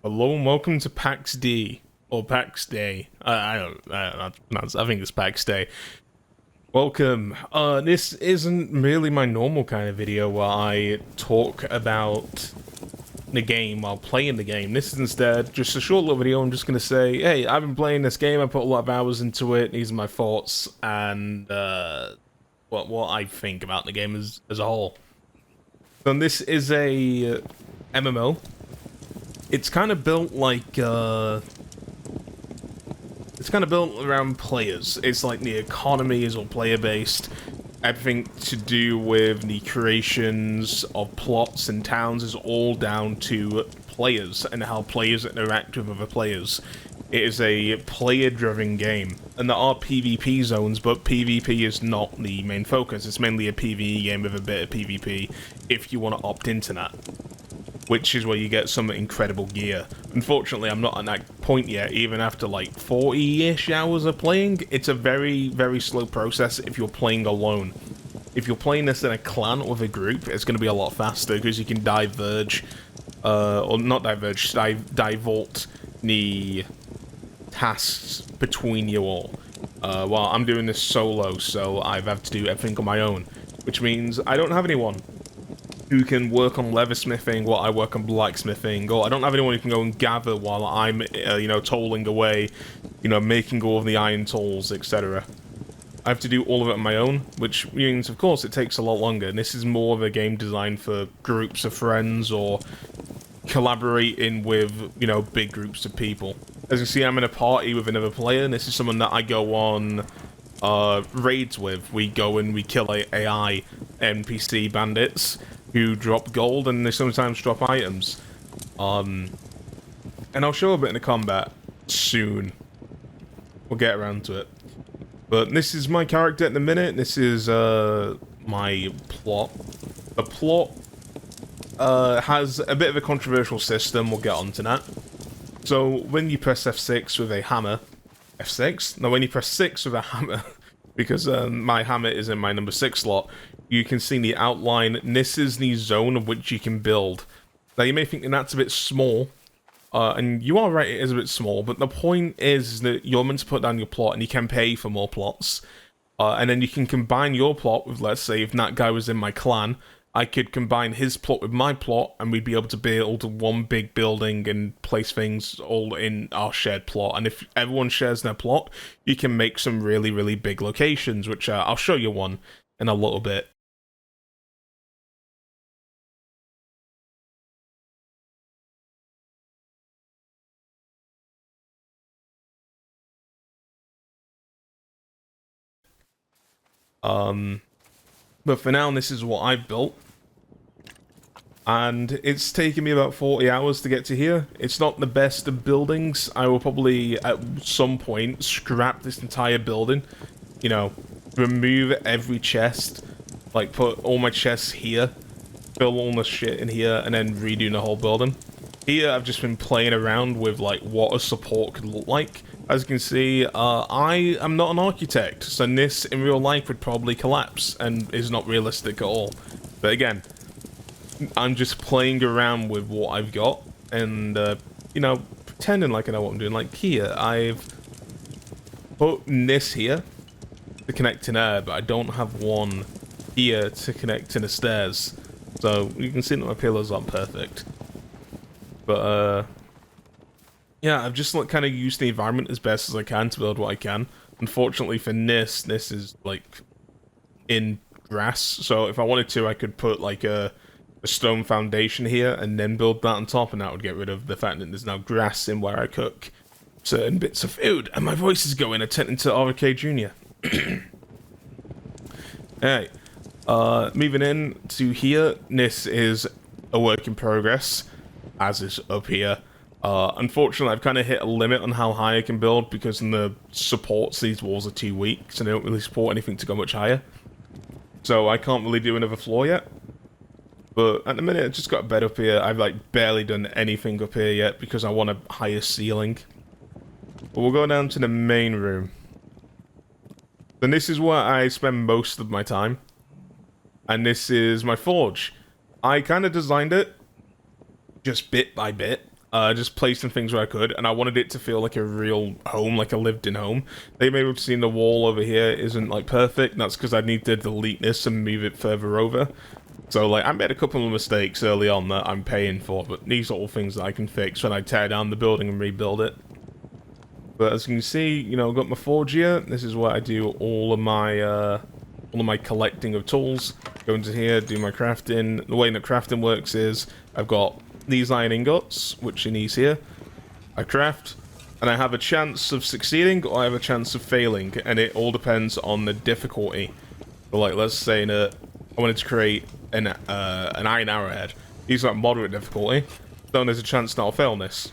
Hello and welcome to Pax D or Pax Day. I think it's Pax Day. Welcome. This isn't really my normal kind of video where I talk about the game while playing the game. This is instead just a short little video. I'm just gonna say, hey, I've been playing this game. I put a lot of hours into it. These are my thoughts and what I think about the game as a whole. So this is a MMO. It's kind of built like, it's kind of built around players. It's like the economy is all player-based. Everything to do with the creations of plots and towns is all down to players and how players interact with other players. It is a player-driven game, and there are PvP zones, but PvP is not the main focus. It's mainly a PvE game with a bit of PvP if you want to opt into that, which is where you get some incredible gear. Unfortunately, I'm not at that point yet, even after like 40-ish hours of playing. It's a very, very slow process if you're playing alone. If you're playing this in a clan or with a group, it's going to be a lot faster because you can diverge, or not diverge, divert the tasks between you all. Well, I'm doing this solo, so I have to do everything on my own, which means I don't have anyone who can work on leathersmithing while I work on blacksmithing, or I don't have anyone who can go and gather while I'm, tolling away, making all of the iron tools, etc. I have to do all of it on my own, which means, of course, it takes a lot longer, and this is more of a game designed for groups of friends, or collaborating with, big groups of people. As you see, I'm in a party with another player, and this is someone that I go on raids with. We go and we kill AI NPC bandits who drop gold, and they sometimes drop items. And I'll show a bit in the combat soon. We'll get around to it. But this is my character at the minute. This is my plot. The plot has a bit of a controversial system. We'll get onto that. So when you press F6 with a hammer, F6? No, when you press 6 with a hammer, because my hammer is in my number 6 slot, you can see the outline. This is the zone of which you can build. Now, you may think that that's a bit small, and you are right, it is a bit small, but the point is that you're meant to put down your plot, and you can pay for more plots. And then you can combine your plot with, let's say, if that guy was in my clan, I could combine his plot with my plot, and we'd be able to build one big building and place things all in our shared plot. And if everyone shares their plot, you can make some really, really big locations, which I'll show you one in a little bit. But for now, this is what I've built. And it's taken me about 40 hours to get to here. It's not the best of buildings. I will probably, at some point, scrap this entire building. Remove every chest. Like, put all my chests here. Fill all the shit in here, and then redo the whole building. Here, I've just been playing around with, like, what a support could look like. As you can see, I am not an architect, so this, in real life, would probably collapse, and is not realistic at all. But again, I'm just playing around with what I've got, and, pretending like I know what I'm doing. Like, here, I've put this here to connect to there, but I don't have one here to connect to the stairs. So, you can see that my pillars aren't perfect. But, yeah, I've just kind of used the environment as best as I can to build what I can. Unfortunately for this is, like, in grass, so if I wanted to, I could put, like, a stone foundation here and then build that on top, and that would get rid of the fact that there's now grass in where I cook certain bits of food. And my voice is going, attending to RK Jr. Hey, moving in to here, this is a work in progress, as is up here. Unfortunately, I've kind of hit a limit on how high I can build because in the supports, these walls are too weak, so they don't really support anything to go much higher. So I can't really do another floor yet. But at the minute, I've just got a bed up here. I've, like, barely done anything up here yet because I want a higher ceiling. But we'll go down to the main room. And this is where I spend most of my time. And this is my forge. I kind of designed it just bit by bit. Just placing things where I could, and I wanted it to feel like a real home, like a lived-in home. They may have seen the wall over here isn't, like, perfect, and that's because I need to delete this and move it further over. So, like, I made a couple of mistakes early on that I'm paying for, but these are all things that I can fix when I tear down the building and rebuild it. But as you can see, you know, I've got my forge here. This is where I do all of my collecting of tools. Go into here, do my crafting. The way that crafting works is I've got these iron ingots, which are these here. I craft, and I have a chance of succeeding, or I have a chance of failing, and it all depends on the difficulty. So, like, let's say that I wanted to create an iron arrowhead. These are at moderate difficulty, so there's a chance that I'll fail on this.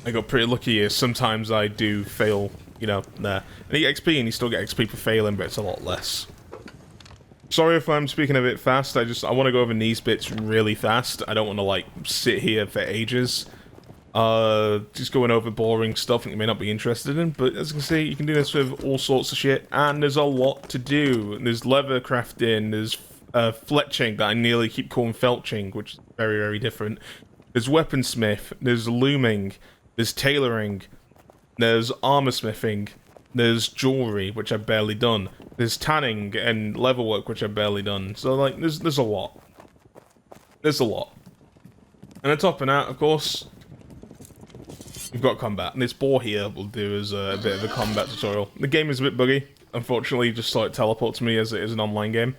I got pretty lucky here. Sometimes I do fail, you know, there. And you get XP, and you still get XP for failing, but it's a lot less. Sorry if I'm speaking a bit fast. I want to go over these bits really fast. I don't want to, like, sit here for ages. Just going over boring stuff that you may not be interested in. But as you can see, you can do this with all sorts of shit. And there's a lot to do. There's leather crafting. There's fletching that I nearly keep calling felching, which is very, very different. There's weaponsmith. There's looming. There's tailoring. There's armor smithing. There's jewelry, which I've barely done. There's tanning and leather work, which I've barely done. So, like, there's a lot. There's a lot. And on top of that, of course, we've got combat. And this boar here will do as a bit of a combat tutorial. The game is a bit buggy. Unfortunately, just saw it teleport to me as it is an online game.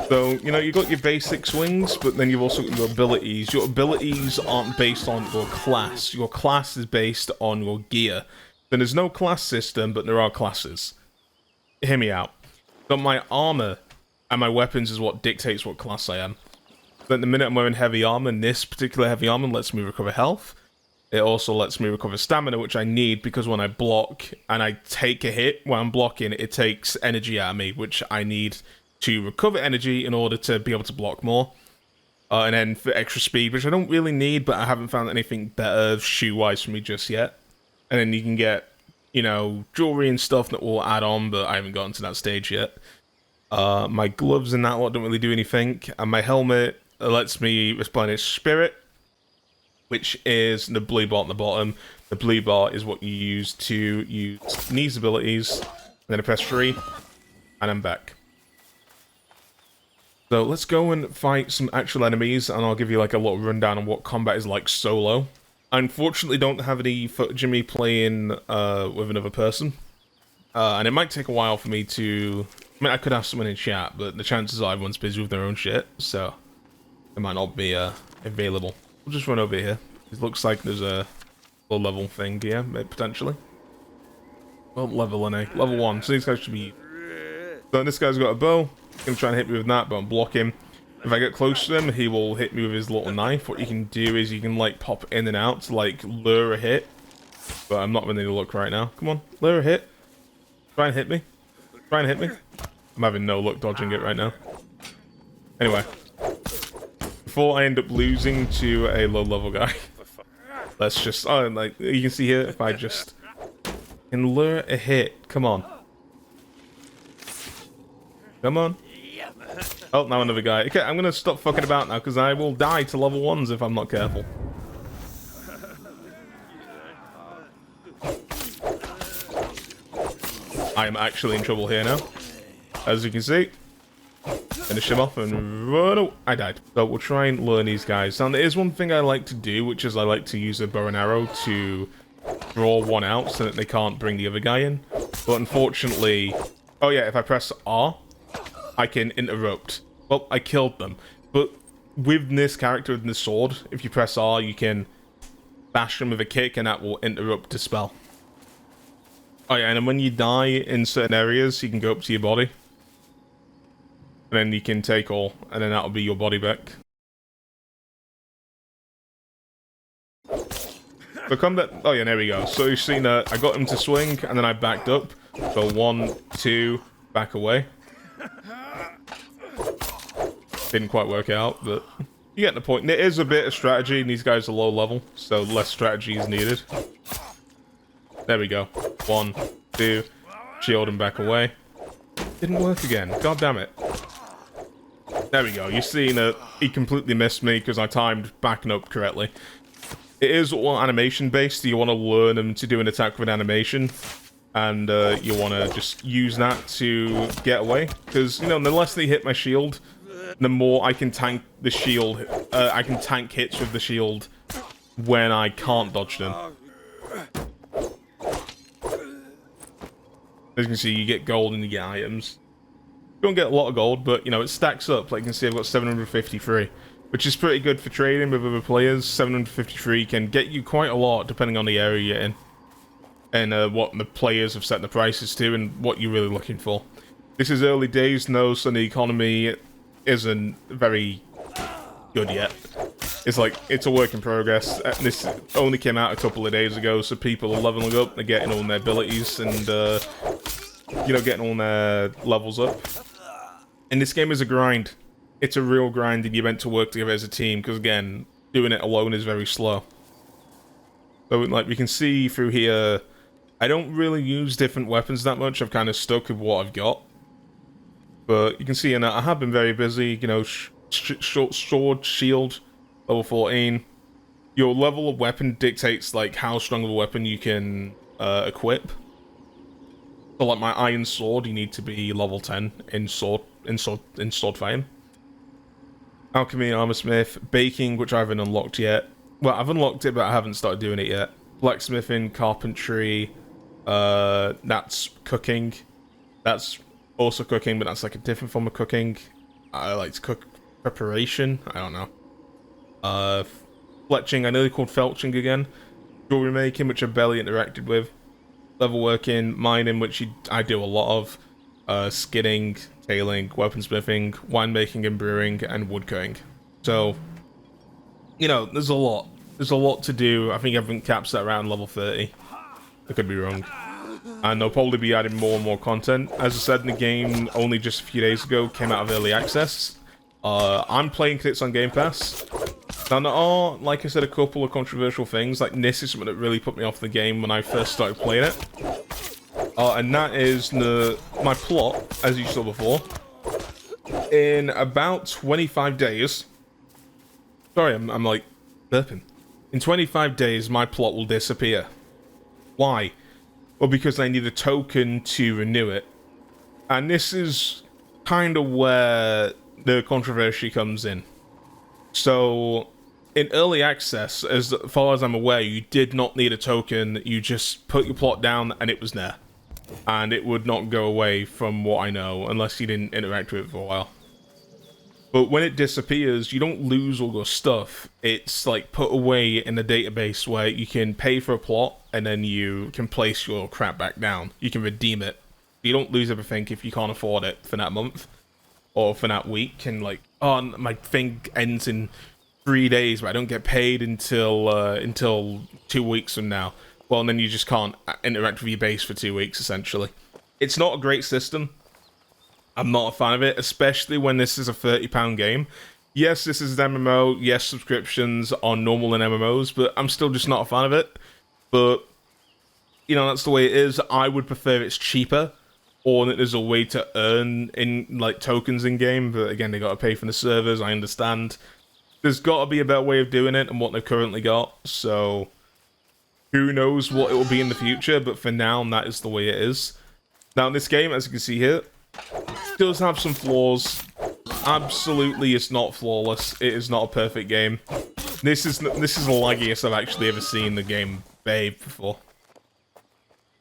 So, you know, you've got your basic swings, but then you've also got your abilities. Your abilities aren't based on your class. Your class is based on your gear. Then there's no class system, but there are classes. Hear me out. So my armor and my weapons is what dictates what class I am. But the minute I'm wearing heavy armor, and this particular heavy armor lets me recover health. It also lets me recover stamina, which I need because when I block and I take a hit when I'm blocking, it takes energy out of me, which I need to recover energy in order to be able to block more. And then for extra speed, which I don't really need, but I haven't found anything better shoe-wise for me just yet. And then you can get, you know, jewelry and stuff that will add on, but I haven't gotten to that stage yet. My gloves and that lot don't really do anything. And my helmet lets me replenish spirit, which is the blue bar at the bottom. The blue bar is what you use to use these abilities. And then I press 3, and I'm back. So let's go and fight some actual enemies, and I'll give you like a little rundown on what combat is like solo. I unfortunately don't have any footage of me playing with another person. And it might take a while for me to... I mean, I could have someone in chat, but the chances are everyone's busy with their own shit, so it might not be available. We'll just run over here. It looks like there's a low level thing here, potentially. Well, level in level 1, so these guys should be... So this guy's got a bow. He's going to try and hit me with that, but I'm blocking. If I get close to him, he will hit me with his little knife. What you can do is you can, like, pop in and out to, like, lure a hit. But I'm not really to look right now. Come on, lure a hit. Try and hit me. Try and hit me. I'm having no luck dodging it right now. Anyway. Before I end up losing to a low-level guy. Let's just... Oh, like, you can see here, if I just... can lure a hit. Come on. Come on. Oh, now another guy. Okay, I'm gonna stop fucking about now, because I will die to level 1s if I'm not careful. I am actually in trouble here now. As you can see. Finish him off and run. Oh, I died. So we'll try and learn these guys. Now, there is one thing I like to do, which is I like to use a bow and arrow to draw one out so that they can't bring the other guy in. But unfortunately... Oh yeah, if I press R... I can interrupt. Well, I killed them. But with this character with the sword, if you press R, you can bash them with a kick, and that will interrupt the spell. Oh yeah, and then when you die in certain areas, you can go up to your body. And then you can take all, and then that'll be your body back. So combat... Oh yeah, there we go. So you've seen that I got him to swing, and then I backed up. So 1, 2, back away. Didn't quite work out, but you get the point. There is a bit of strategy, and these guys are low level, so less strategy is needed. There we go. 1, 2, shield him back away. Didn't work again. God damn it. There we go. You've seen that he completely missed me because I timed backing up correctly. It is all animation based. You want to learn them to do an attack with animation, and you want to just use that to get away. Because, you know, the less they hit my shield, the more I can tank the shield. I can tank hits with the shield when I can't dodge them. As you can see, you get gold and you get items. You don't get a lot of gold, but, you know, it stacks up. Like you can see, I've got 753, which is pretty good for trading with other players. 753 can get you quite a lot, depending on the area you're in. And what the players have set the prices to, and what you're really looking for. This is early days, no, so the economy isn't very good yet. It's like, it's a work in progress. This only came out a couple of days ago, so people are leveling up, they're getting all their abilities, and, you know, getting all their levels up. And this game is a grind. It's a real grind, and you're meant to work together as a team, because, again, doing it alone is very slow. So, like, we can see through here, I don't really use different weapons that much. I've kind of stuck with what I've got. But you can see, and I have been very busy, you know, short sword, shield, level 14. Your level of weapon dictates, like, how strong of a weapon you can equip. So, like, my iron sword, you need to be level 10 in sword fighting. Alchemy, armorsmith, baking, which I haven't unlocked yet. Well, I've unlocked it, but I haven't started doing it yet. Blacksmithing, carpentry, that's cooking. That's also cooking, but that's like a different form of cooking. I like to cook preparation. I don't know. Fletching, I nearly called felching again. Jewelry making, which I've barely interacted with. Level working, mining, which I do a lot of. Skinning, tailing, weaponsmithing, winemaking and brewing, and woodcutting. So, you know, there's a lot. There's a lot to do. I think everything caps at around level 30. I could be wrong. And they'll probably be adding more and more content. As I said, the game only just a few days ago came out of early access. I'm playing because it's on Game Pass. Now, there are, like I said, a couple of controversial things. Like, this is something that really put me off the game when I first started playing it. And that is my plot, as you saw before. In about 25 days... Sorry, I'm like, burping. In 25 days, my plot will disappear. Why? Well, because I need a token to renew it. And this is kind of where the controversy comes in. So, in early access, as far as I'm aware, you did not need a token. You just put your plot down and it was there. And it would not go away from what I know, unless you didn't interact with it for a while. But when it disappears, you don't lose all your stuff. It's like put away in a database where you can pay for a plot and then you can place your crap back down. You can redeem it. You don't lose everything if you can't afford it for that month or for that week. And like, oh, my thing ends in 3 days, but I don't get paid until 2 weeks from now. Well, and then you just can't interact with your base for 2 weeks, essentially. It's not a great system. I'm not a fan of it, especially when this is a £30 game. Yes, this is an MMO. Yes, subscriptions are normal in MMOs, but I'm still just not a fan of it. But, you know, that's the way it is. I would prefer it's cheaper, or that there's a way to earn in like tokens in-game. But again, they got to pay for the servers, I understand. There's got to be a better way of doing it than what they've currently got, so... Who knows what it will be in the future, but for now, that is the way it is. Now, this game, as you can see here, does have some flaws. Absolutely, it's not flawless. It is not a perfect game. This is the laggiest I've actually ever seen the game behave before.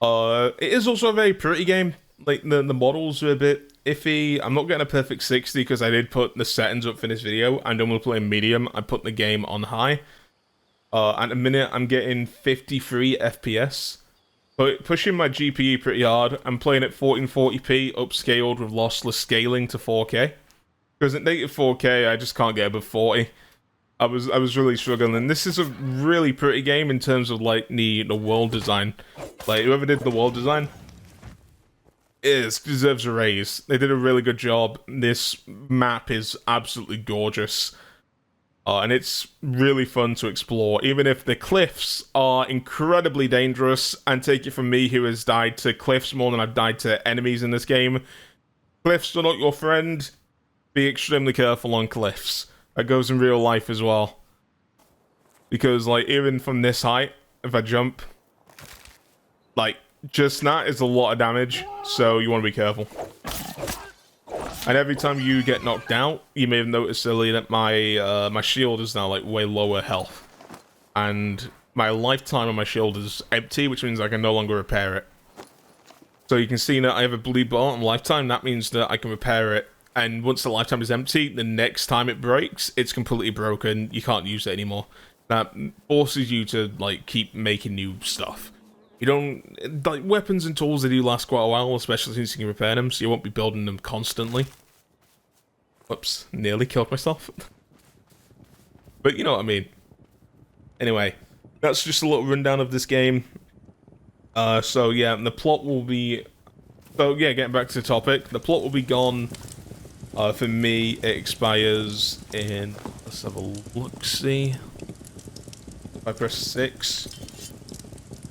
It is also a very pretty game. Like, the models are a bit iffy. I'm not getting a perfect 60 because I did put the settings up for this video. I'm normally playing medium. I put the game on high. At the minute, I'm getting 53 FPS. But pushing my GPU pretty hard. I'm playing at 1440p, upscaled with lossless scaling to 4K. Because at native 4K, I just can't get above 40. I was really struggling. And this is a really pretty game in terms of, like, the world design. Like, whoever did the world design deserves a raise. They did a really good job. This map is absolutely gorgeous. And it's really fun to explore, even if the cliffs are incredibly dangerous, and take it from me who has died to cliffs more than I've died to enemies in this game. Cliffs are not your friend. Be extremely careful on cliffs. That goes in real life as well. Because, like, even from this height, if I jump, like, just that is a lot of damage, so you want to be careful. And every time you get knocked out, you may have noticed earlier that my my shield is now, like, way lower health. And my lifetime on my shield is empty, which means I can no longer repair it. So you can see that I have a bleed bar on lifetime. That means that I can repair it. And once the lifetime is empty, the next time it breaks, it's completely broken. You can't use it anymore. That forces you to, like, keep making new stuff. You don't... Like, weapons and tools, they do last quite a while, especially since you can repair them, so you won't be building them constantly. Whoops. Nearly killed myself. But you know what I mean. Anyway, that's just a little rundown of this game. So yeah, the plot will be... So yeah, getting back to the topic, the plot will be gone. For me, it expires in... Let's have a look-see. If I press 6,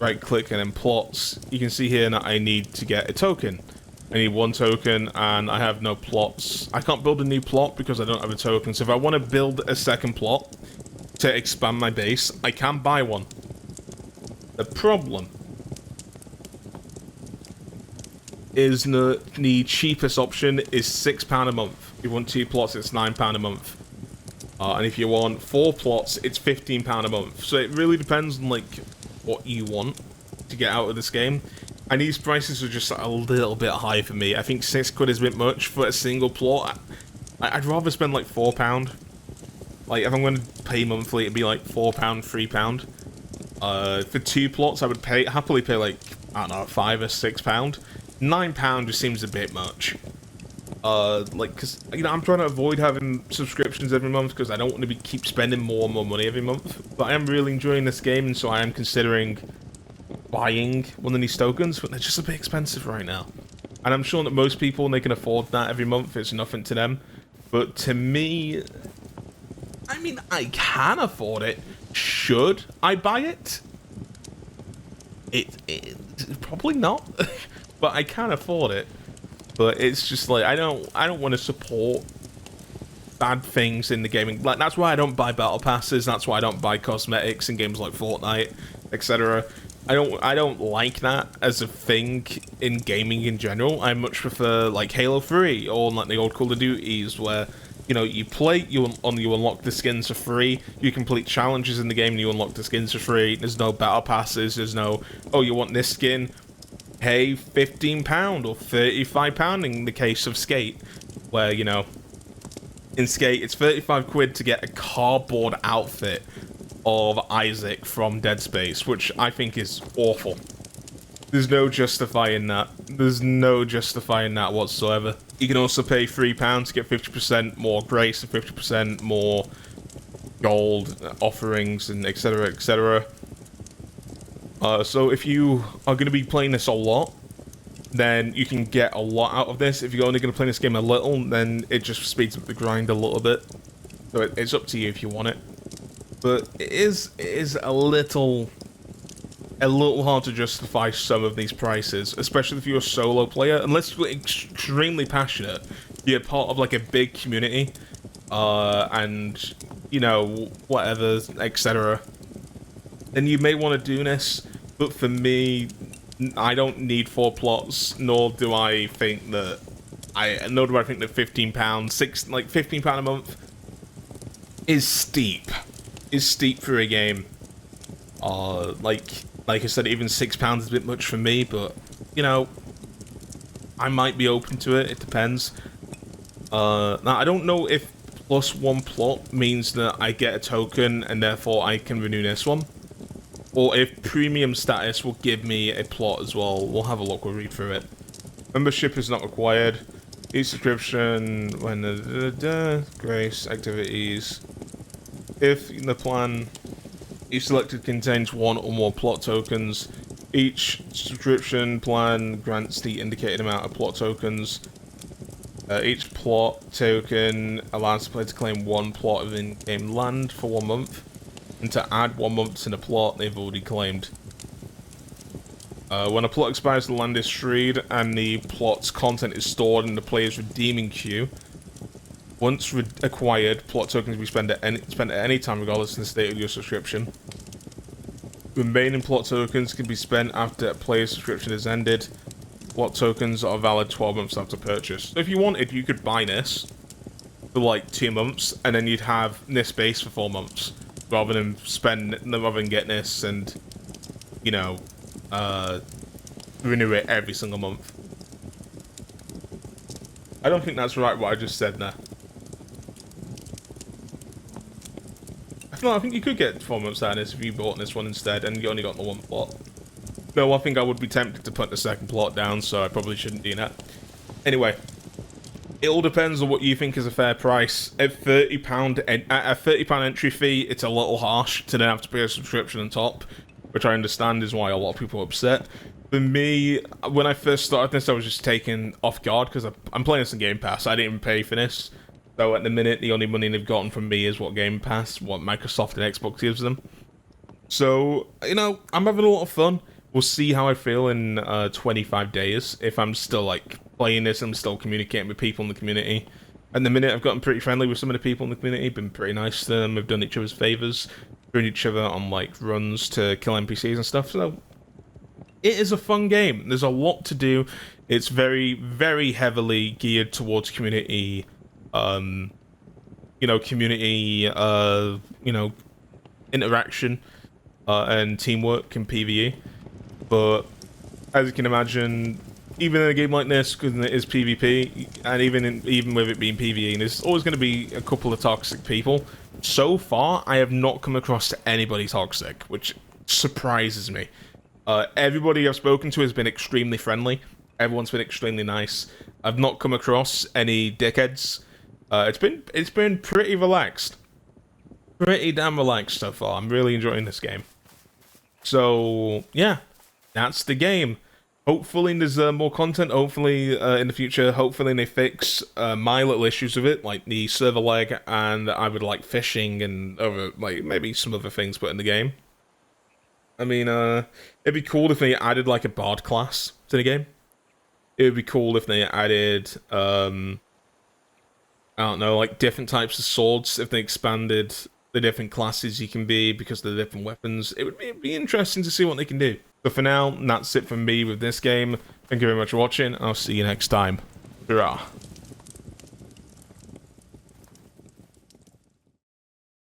right-click, and then plots, you can see here that I need to get a token. I need 1 token, and I have no plots. I can't build a new plot because I don't have a token, so if I want to build a second plot to expand my base, I can buy one. The problem is that the cheapest option is £6 a month. If you want 2 plots, it's £9 a month. And if you want 4 plots, it's £15 a month. So it really depends on, like, what you want to get out of this game. And these prices are just a little bit high for me. I think £6 is a bit much for a single plot. I'd rather spend, like, £4. Like, if I'm going to pay monthly, it'd be, like, £4, £3. For 2 plots, I would happily pay, like, I don't know, £5 or £6. £9 just seems a bit much. Like, because, you know, I'm trying to avoid having subscriptions every month because I don't want to keep spending more and more money every month. But I am really enjoying this game, and so I am considering buying one of these tokens, but they're just a bit expensive right now. And I'm sure that most people, when they can afford that every month, it's nothing to them. But to me, I mean, I can afford it. Should I buy it? Probably not. But I can afford it. But it's just like I don't want to support bad things in the gaming. Like, that's why I don't buy battle passes. That's why I don't buy cosmetics in games like Fortnite, etc. I don't like that as a thing in gaming in general. I much prefer like Halo 3 or like the old Call of Duties where, you know, you play, you unlock the skins for free. You complete challenges in the game and you unlock the skins for free. There's no battle passes. There's no, oh, you want this skin? Pay £15 or £35 in the case of Skate, where, you know, in Skate it's 35 quid to get a cardboard outfit of Isaac from Dead Space, which I think is awful. There's no justifying that. There's no justifying that whatsoever. You can also pay £3 to get 50% more grace and 50% more gold offerings and etc, etc. So if you are going to be playing this a lot, then you can get a lot out of this. If you're only going to play this game a little, then it just speeds up the grind a little bit. So it's up to you if you want it. But it is a little hard to justify some of these prices, especially if you're a solo player. Unless you're extremely passionate, you're part of like a big community, and you know, whatever, etc. Then you may want to do this. But for me, I don't need 4 plots, nor do I think that £15, £15 a month is steep. Is steep for a game. Like I said, even £6 is a bit much for me, but you know, I might be open to it. It depends. Now I don't know if +1 plot means that I get a token and therefore I can renew this one, or if premium status will give me a plot as well. We'll have a look, we'll read through it. Membership is not required. Each subscription, when grace, activities. If the plan you selected contains 1 or more plot tokens, each subscription plan grants the indicated amount of plot tokens. Each plot token allows the player to claim 1 plot of in-game land for 1 month. And to add 1 month to the plot they've already claimed. When a plot expires, the land is freed, and the plot's content is stored in the player's redeeming queue. Once acquired, plot tokens will be spent at any time, regardless of the state of your subscription. Remaining plot tokens can be spent after a player's subscription is ended. Plot tokens are valid 12 months after purchase. So if you wanted, you could buy this for like 2 months, and then you'd have this base for 4 months, rather than get this and, you know, renew it every single month. I don't think that's right what I just said there. No, I think you could get 4 months out of this if you bought this one instead, and you only got the one plot. No, I think I would be tempted to put the second plot down, so I probably shouldn't do that. Anyway, it all depends on what you think is a fair price. At £30 entry fee, it's a little harsh to then have to pay a subscription on top, which I understand is why a lot of people are upset. For me, when I first started this, I was just taken off guard because I'm playing this in Game Pass. I didn't even pay for this. So at the minute, the only money they've gotten from me is what Game Pass, what Microsoft and Xbox gives them. So, you know, I'm having a lot of fun. We'll see how I feel in 25 days. If I'm still, like, playing this, I'm still communicating with people in the community. At the minute, I've gotten pretty friendly with some of the people in the community, been pretty nice to them. We've done each other's favors, doing each other on, like, runs to kill NPCs and stuff. So, it is a fun game. There's a lot to do. It's very, very heavily geared towards community interaction and teamwork and PvE. But as you can imagine, even in a game like this, because it is PvP, and even with it being PvE, there's always going to be a couple of toxic people. So far, I have not come across anybody toxic, which surprises me. Everybody I've spoken to has been extremely friendly. Everyone's been extremely nice. I've not come across any dickheads. It's been pretty relaxed. Pretty damn relaxed so far. I'm really enjoying this game. So, yeah. That's the game. Hopefully there's more content. Hopefully in the future, hopefully they fix my little issues with it, like the server lag, and I would like fishing and other, like, maybe some other things put in the game. I mean, it'd be cool if they added like a bard class to the game. It would be cool if they added I don't know, like different types of swords, if they expanded the different classes you can be because of the different weapons. It would be interesting to see what they can do. But for now, that's it from me with this game. Thank you very much for watching. I'll see you next time. Hurrah.